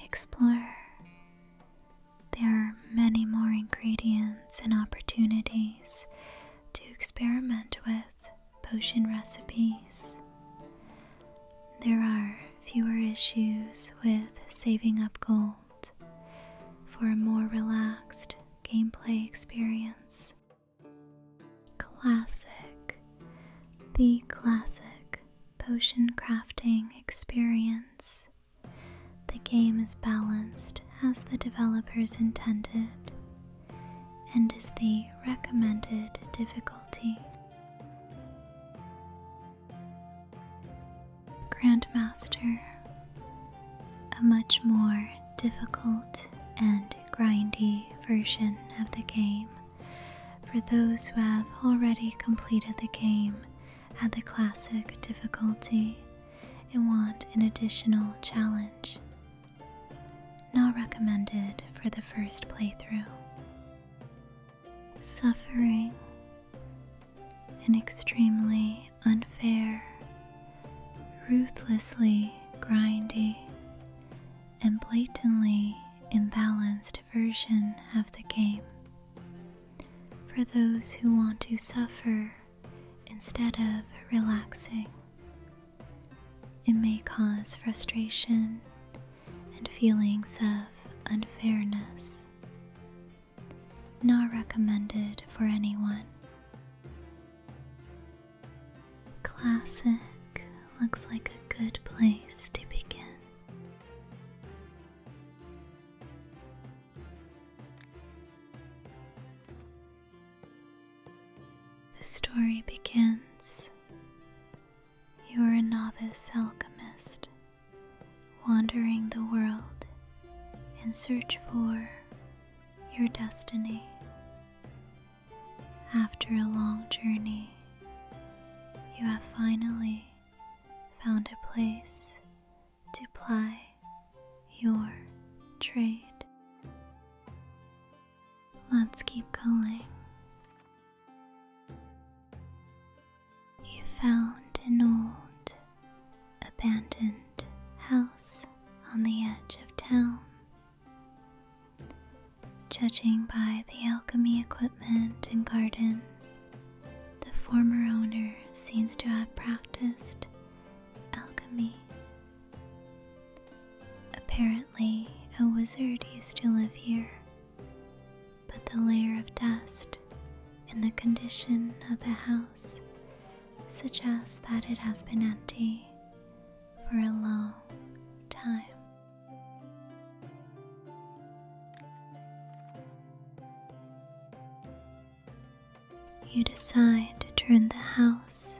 explore. There are many more ingredients and opportunities to experiment with potion recipes. There are fewer issues with saving up gold for a more relaxed gameplay experience. Classic. The classic potion crafting experience. The game is balanced as the developers intended and is the recommended difficulty. Grandmaster, a much more difficult and grindy version of the game for those who have already completed the game at the classic difficulty and want an additional challenge. Not recommended for the first playthrough. Suffering, an extremely unfair, ruthlessly grindy, and blatantly imbalanced version of the game for those who want to suffer instead of relaxing. It may cause frustration and feelings of unfairness. Not recommended for anyone. Classic looks like a good place to begin. The story begins. You are a novice alchemist, wandering the world in search for your destiny. After a long journey, you have finally found a place to ply your trade. Let's keep going. You found an old, abandoned house on the edge of town. Judging by the alchemy equipment and garden, the former owner seems to have practiced alchemy. Apparently, a wizard used to live here, but the layer of dust and the condition of the house suggests that it has been empty for a long time. You decide to turn the house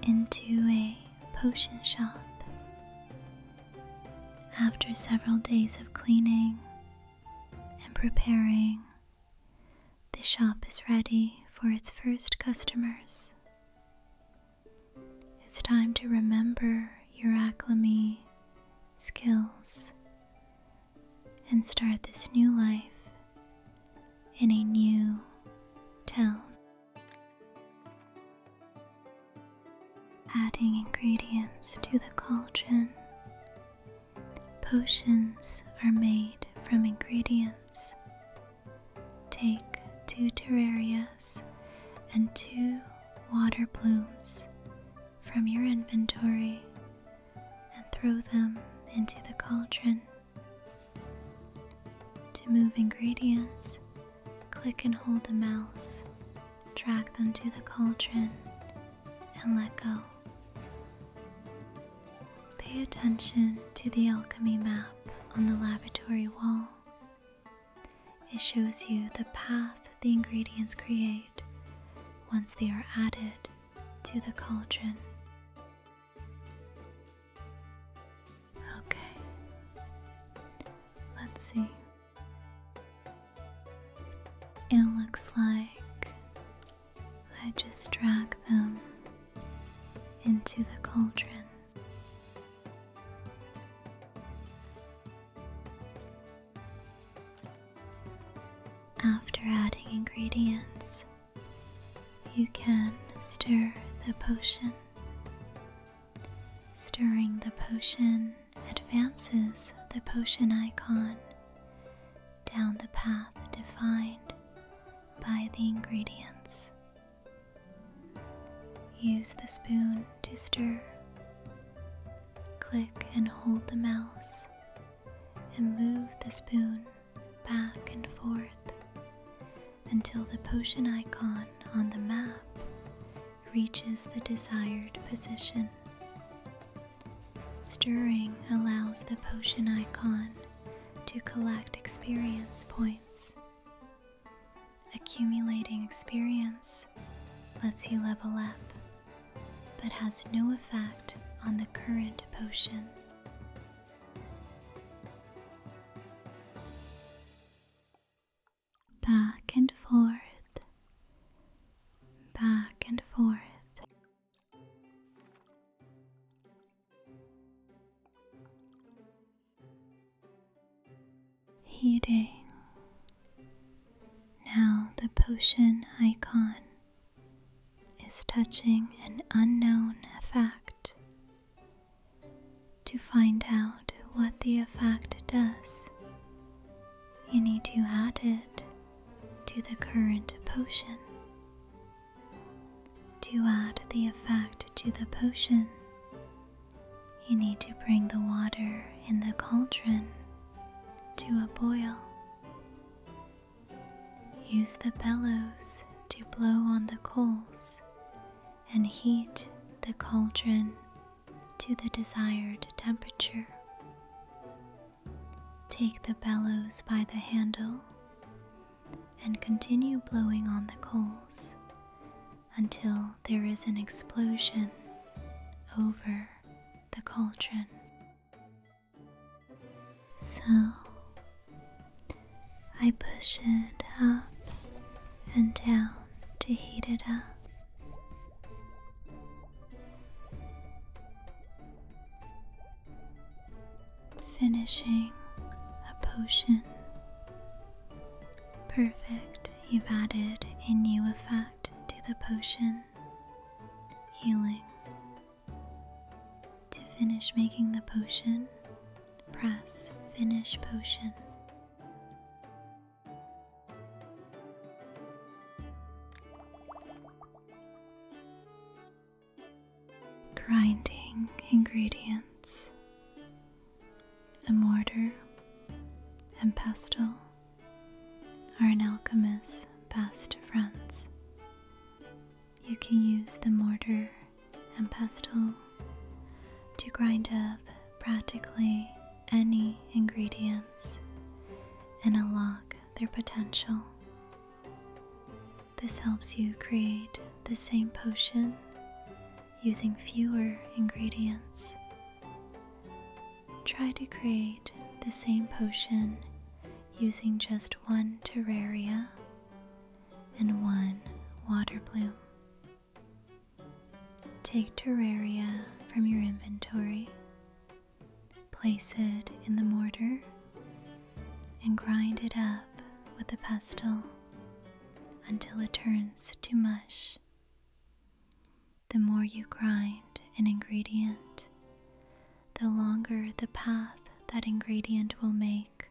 into a potion shop. After several days of cleaning and preparing, the shop is ready for its first customers. It's time to remember your alchemy skills and start this new life in a new town. Adding ingredients to the cauldron. Potions are made from ingredients. Take 2 terrarias and 2 water blooms from your inventory and throw them into the cauldron. To move ingredients, click and hold the mouse, drag them to the cauldron, and let go. Pay attention to the alchemy map on the laboratory wall. It shows you the path the ingredients create once they are added to the cauldron. Okay, let's see. It looks like I just drag them into the cauldron. After adding ingredients, you can stir the potion. Stirring the potion advances the potion icon down the path defined by the ingredients. Use the spoon to stir. Click and hold the mouse and move the spoon back and forth until the potion icon on the map reaches the desired position. Stirring allows the potion icon to collect experience points. Accumulating experience lets you level up, but has no effect on the current potion. Back and forth, back and forth. Heating. Now the potion icon is touching an unknown effect. To find out what the effect does, you need to add it to the current potion. To add the effect to the potion, you need to bring the water in the cauldron to a boil. Use the bellows to blow on the coals and heat the cauldron to the desired temperature. Take the bellows by the handle and continue blowing on the coals until there is an explosion over the cauldron. So, I push it up and down to heat it up. Finishing a potion. Perfect, you've added a new effect to the potion. Healing. To finish making the potion, press Finish Potion. Grinding ingredients. A mortar and pestle are an alchemist's best friends. You can use the mortar and pestle to grind up practically any ingredients and unlock their potential. This helps you create the same potion using fewer ingredients. Try to create the same potion using just one terraria and one water bloom. Take terraria from your inventory, place it in the mortar, and grind it up with a pestle until it turns to mush. The more you grind an ingredient, the longer the path that ingredient will make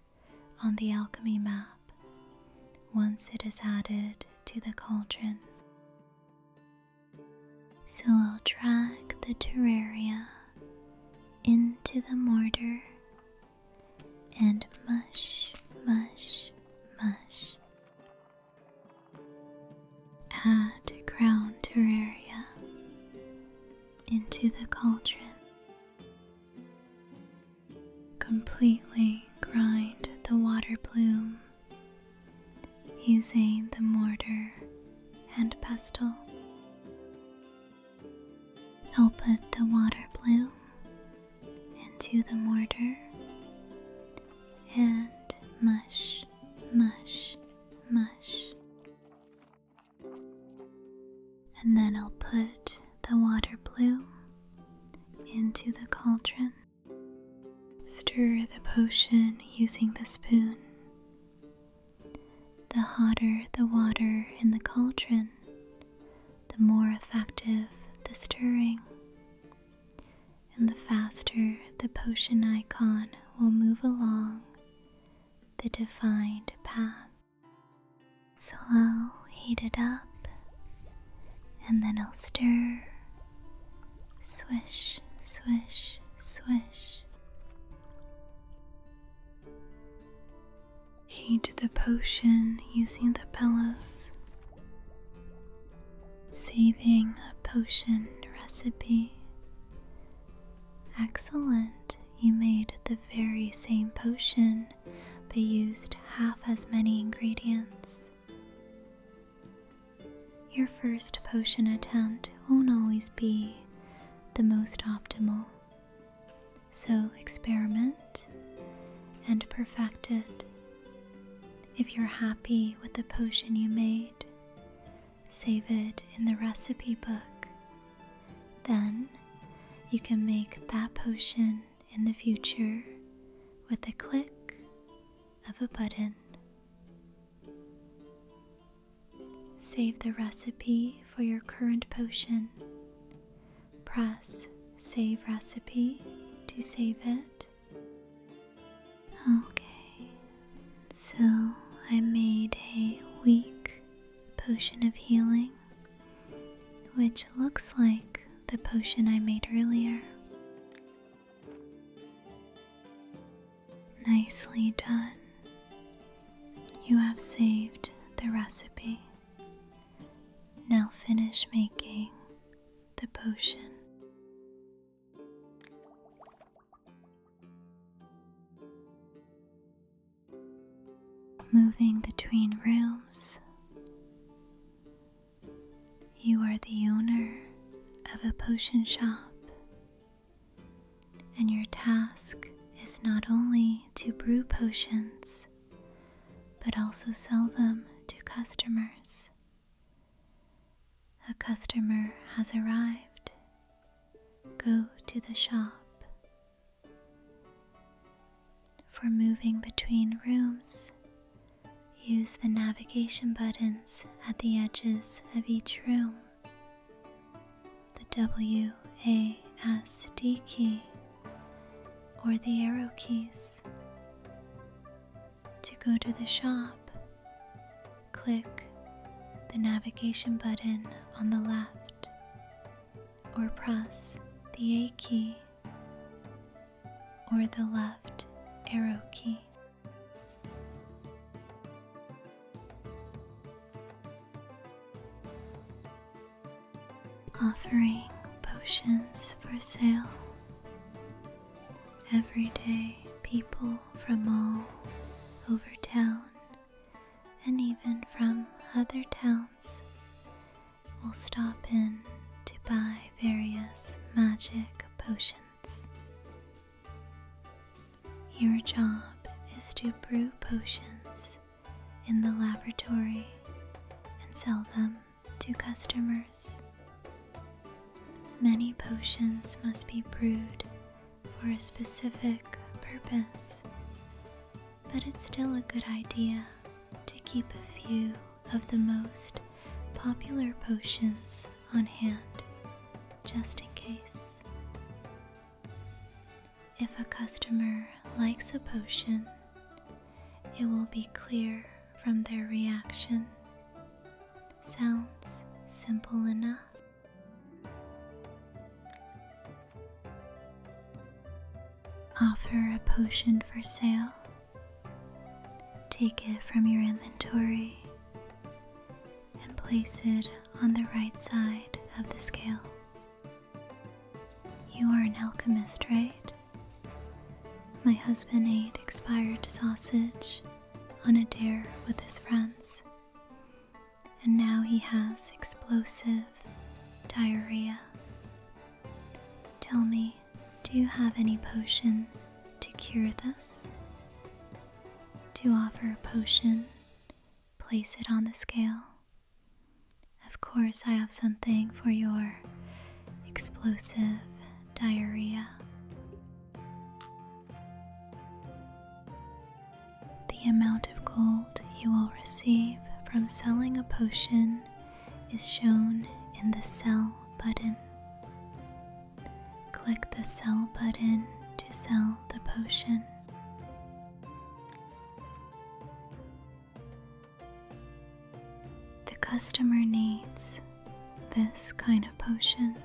on the alchemy map once it is added to the cauldron. So I'll drag the terraria into the mortar and mush, mush, mush. Add ground terraria into the cauldron. Completely grind the water bloom using the mortar and pestle. I'll put the water bloom into the mortar and mush, mush, mush. And then I'll put the water bloom into the cauldron. Stir the potion using the spoon. The hotter the water in the cauldron, the more effective the stirring, and the faster the potion icon will move along the defined path. So I'll heat it up, and then I'll stir. Swish, swish, swish. Heat the potion using the pillows. Saving a potion recipe. Excellent, you made the very same potion but used half as many ingredients. Your first potion attempt won't always be the most optimal, so experiment and perfect it. If you're happy with the potion you made, save it in the recipe book. Then you can make that potion in the future with a click of a button. Save the recipe for your current potion. Press Save Recipe to save it. Okay, so I made a weak potion of healing, which looks like the potion I made earlier. Nicely done. You have saved the recipe. Now finish making the potion. Moving between rooms. You are the owner of a potion shop, and your task is not only to brew potions, but also sell them to customers. A customer has arrived. Go to the shop. For moving between rooms, use the navigation buttons at the edges of each room. The WASD key or the arrow keys. To go to the shop, click the navigation button on the left, or press the A key or the left arrow key. Offering potions for sale. Every day, people from all over town and even from other towns will stop in to buy various magic potions. Your job is to brew potions in the laboratory and sell them to customers. Many potions must be brewed for a specific purpose, but it's still a good idea to keep a few of the most popular potions on hand, just in case. If a customer likes a potion, it will be clear from their reaction. Sounds simple enough. Offer a potion for sale. Take it from your inventory and place it on the right side of the scale. You are an alchemist, right? My husband ate expired sausage on a dare with his friends, and now he has explosive diarrhea. Tell me, do you have any potion to cure this? To offer a potion, place it on the scale. Of course, I have something for your explosive diarrhea. The amount of gold you will receive from selling a potion is shown in the sell button. Click the sell button to sell the potion. customer needs this kind of potion,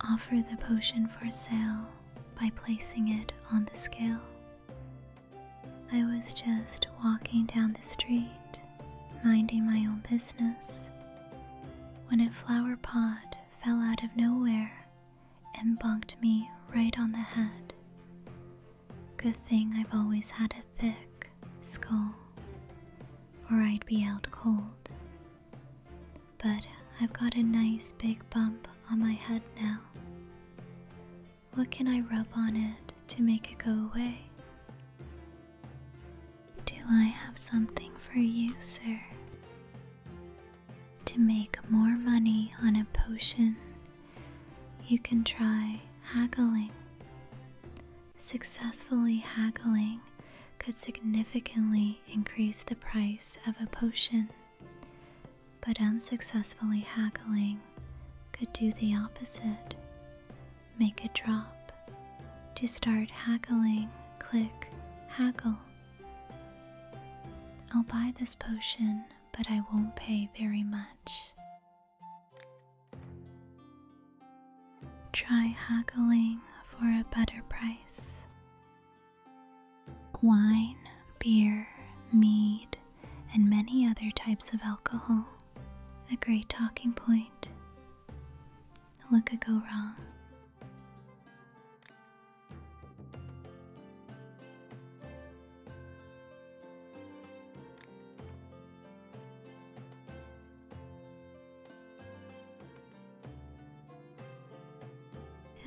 offer the potion for sale by placing it on the scale. I was just walking down the street, minding my own business, when a flower pot fell out of nowhere and bonked me right on the head. Good thing I've always had a thick skull, or I'd be out cold. But I've got a nice big bump on my head now. What can I rub on it to make it go away? Do I have something for you, sir? To make more money on a potion, you can try haggling. Successfully haggling could significantly increase the price of a potion, but unsuccessfully haggling could do the opposite, make it drop. To start haggling, click haggle. I'll buy this potion, but I won't pay very much. Try haggling for a better price. Wine, beer, mead, and many other types of alcohol. A great talking point. What could go wrong?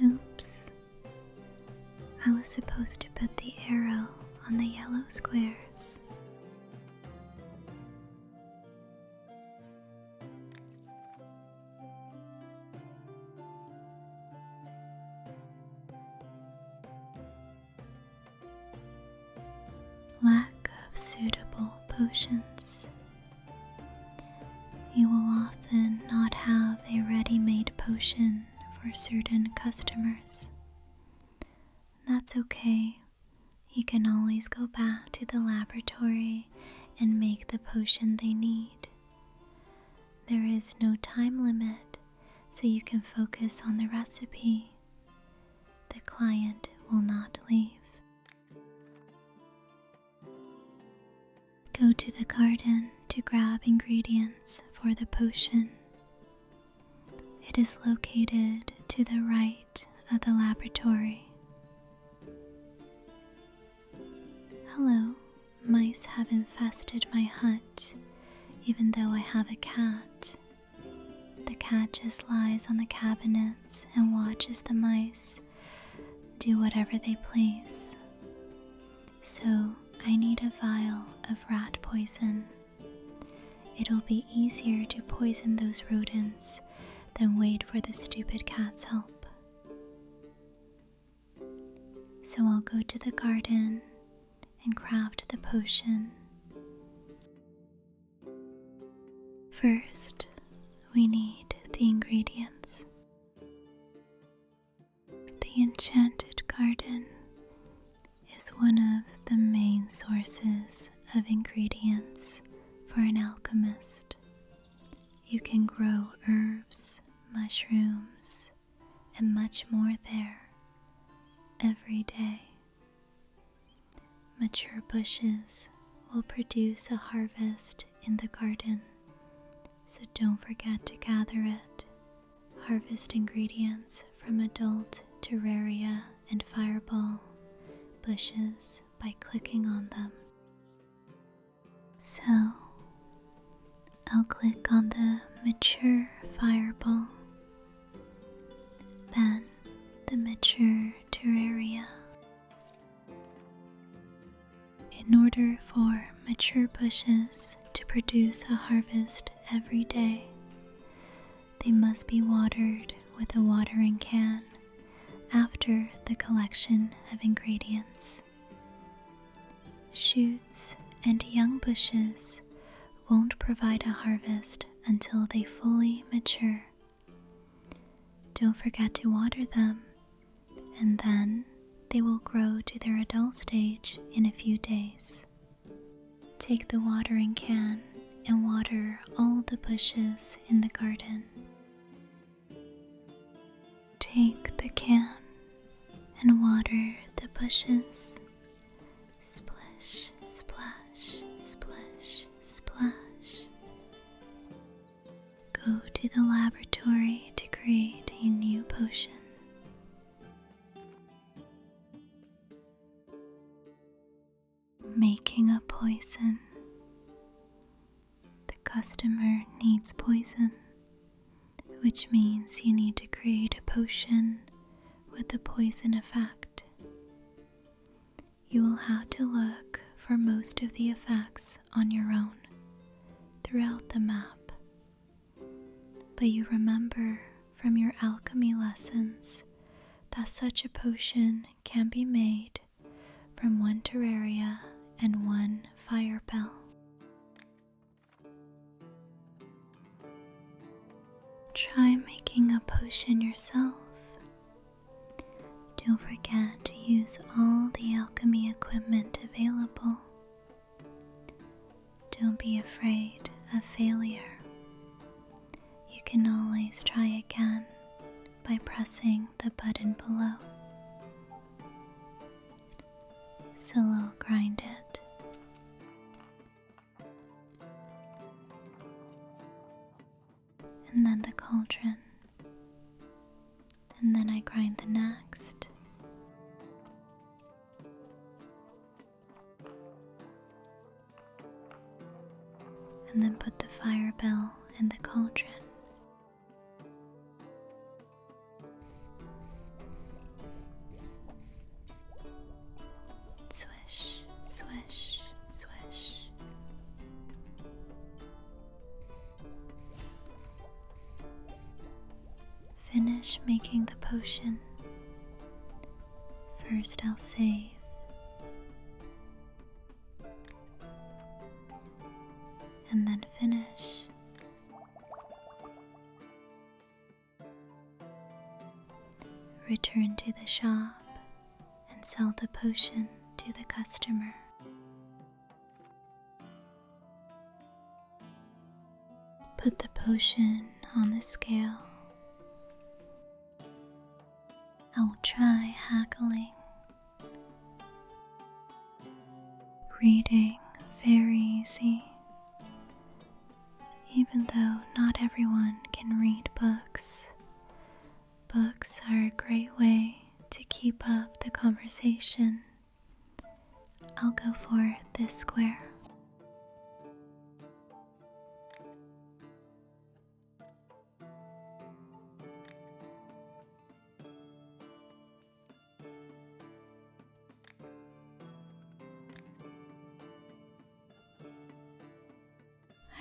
Oops. I was supposed to put the arrow on the yellow squares. Lack of suitable potions. You will often not have a ready-made potion for certain customers. That's okay. You can always go back to the laboratory and make the potion they need. There is no time limit, so you can focus on the recipe. The client will not leave. Go to the garden to grab ingredients for the potion. It is located to the right of the laboratory. Hello, mice have infested my hut, even though I have a cat. The cat just lies on the cabinets and watches the mice do whatever they please. So I need a vial of rat poison. It'll be easier to poison those rodents than wait for the stupid cat's help. So I'll go to the garden and craft the potion. First, we need the ingredients. The enchanted garden is one of the main sources of ingredients for an alchemist. You can grow herbs, mushrooms, and much more there every day. Mature bushes will produce a harvest in the garden, so don't forget to gather it. Harvest ingredients from adult terraria and fireball bushes by clicking on them. So, I'll click on the mature fireball, then the mature terraria. In order for mature bushes to produce a harvest every day, they must be watered with a watering can after the collection of ingredients. Shoots and young bushes won't provide a harvest until they fully mature. Don't forget to water them, and then they will grow to their adult stage in a few days. Take the watering can and water all the bushes in the garden. Take the can and water the bushes. Splish, splash, splish, splash. Go to the laboratory to create a new potion. Making a poison. The customer needs poison, which means you need to create a potion with a poison effect. You will have to look for most of the effects on your own throughout the map. But you remember from your alchemy lessons that such a potion can be made from 1 terraria and 1 fire bell. Try making a potion yourself. Don't forget to use all the alchemy equipment available. Don't be afraid of failure. You can always try again by pressing the button below. Slow grind it. And then the cauldron. And then I grind the next. And then put the fire bell in the cauldron. Swish, swish, swish. Finish making the potion. First I'll save. And then finish. Return to the shop and sell the potion to the customer. Put the potion on the scale. I'll try haggling. Reading very easy. Even though not everyone can read books, books are a great way to keep up the conversation. I'll go for this square.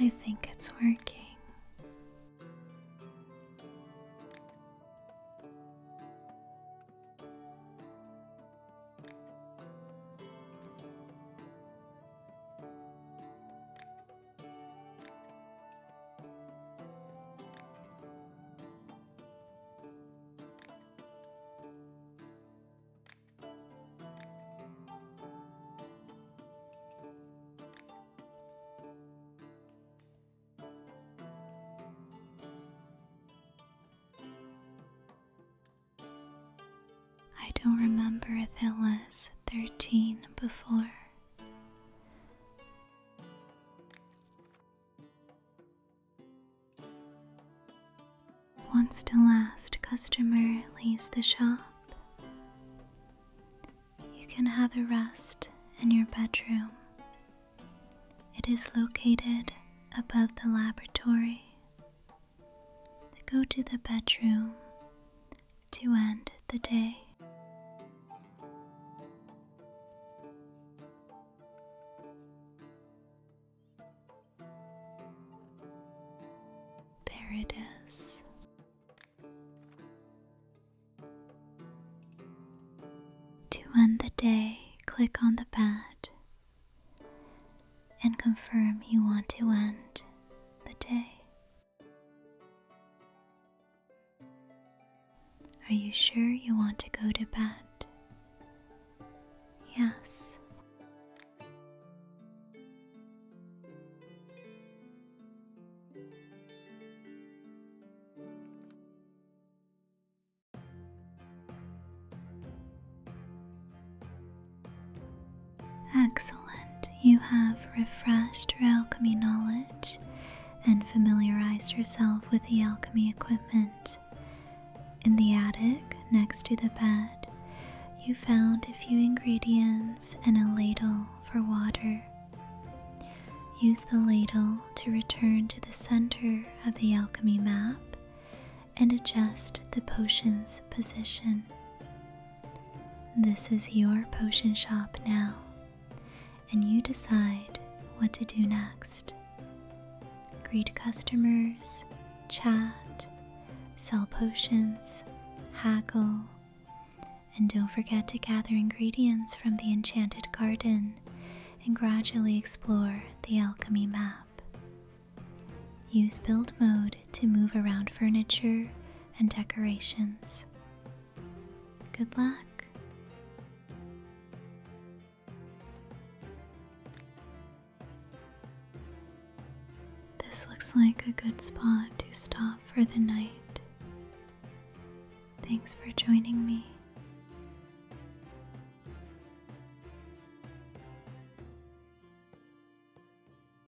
I think it's working. I don't remember if it was 13 before. Once the last customer leaves the shop, you can have a rest in your bedroom. It is located above the laboratory. Go to the bedroom to end the day. There it is. To end the day, click on the bed and confirm you want to end the day. Are you sure you want to go to bed? Yes. Excellent. You have refreshed your alchemy knowledge and familiarized yourself with the alchemy equipment. In the attic, next to the bed, you found a few ingredients and a ladle for water. Use the ladle to return to the center of the alchemy map and adjust the potion's position. This is your potion shop now, and you decide what to do next. Greet customers, chat, sell potions, haggle, and don't forget to gather ingredients from the enchanted garden and gradually explore the alchemy map. Use build mode to move around furniture and decorations. Good luck! This looks like a good spot to stop for the night. Thanks for joining me.